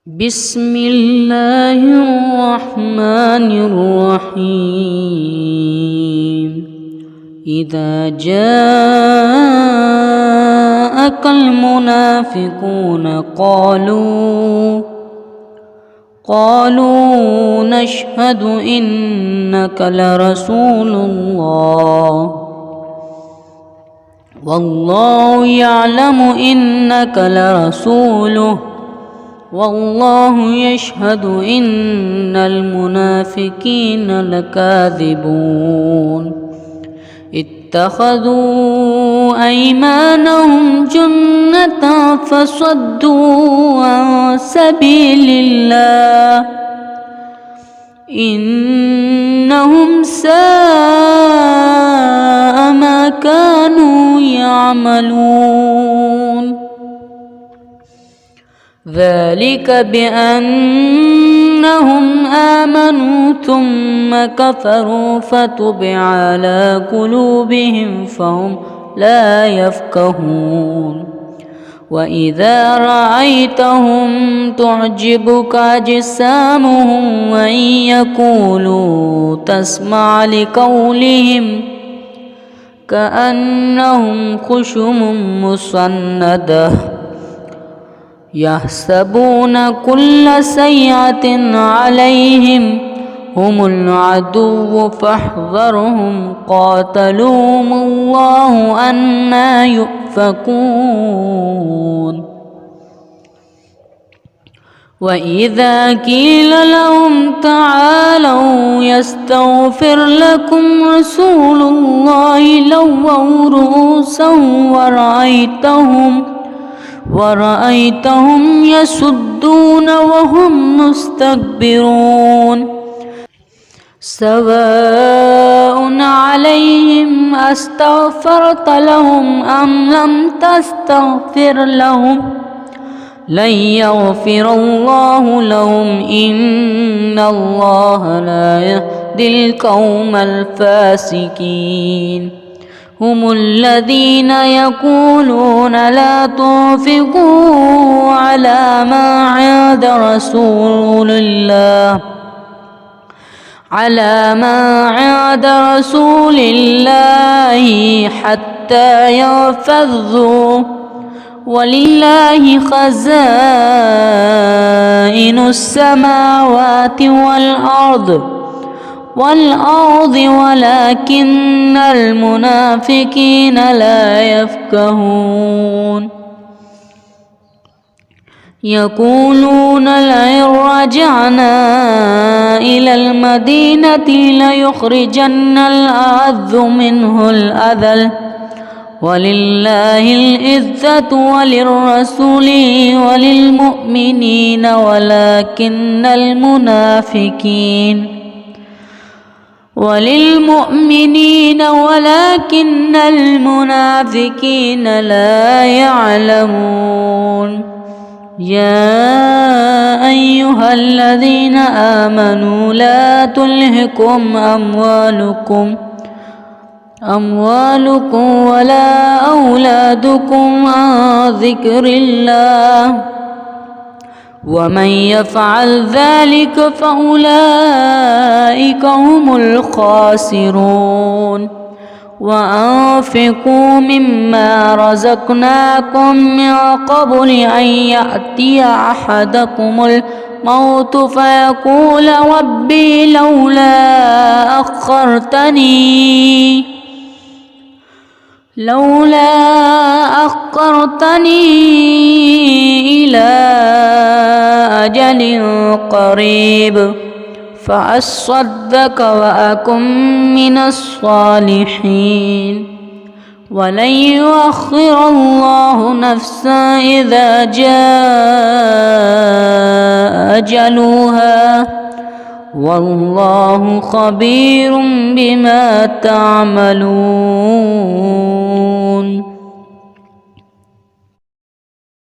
بسم الله الرحمن الرحيم. إذا جاءك المنافقون قالوا نشهد إنك لرسول الله والله يعلم إنك لرسوله والله يشهد إن المنافقين لكاذبون. اتخذوا أيمانهم جنة فصدوا عن سبيل الله إنهم ساء ما كانوا يعملون. ذلك بأنهم آمنوا ثم كفروا فتبع على قلوبهم فهم لا يفقهون. وإذا رأيتهم تعجبك أجسامهم وإن يقولوا تسمع لقولهم كأنهم خشب مسندة يحسبون كل سيئة عليهم هم العدو فاحذرهم قاتلهم الله أنى يؤفكون. وإذا قيل لهم تعالوا يستغفر لكم رسول الله لووا رؤوسهم ورأيتهم يصدون وهم مستكبرون. سواء عليهم أستغفرت لهم أم لم تستغفر لهم لن يغفر الله لهم إن الله لا يهدي القوم الفاسقين. هم الذين يقولون لا تنفقوا على ما عند رسول الله حتى ينفذوا ولله خزائن السماوات والأرض ولكن المنافقين لا يفقهون. يقولون لئن رجعنا إلى المدينة ليخرجن الأعز منه الأذل ولله العزة وللرسول وللمؤمنين ولكن المنافقين لا يعلمون. يا أيها الذين آمنوا لا تلهكم أموالكم ولا أولادكم عن ذكر الله ومن يفعل ذلك فأولئك هم الخاسرون. وأنفقوا مما رزقناكم من قبل أن يأتي أحدكم الموت فيقول ربي لولا أخرتني إلى أجل قريب فأصدق وأكن من الصالحين. ولن يؤخر الله نفسا إذا جاء أجلها والله خبير بما تعملون.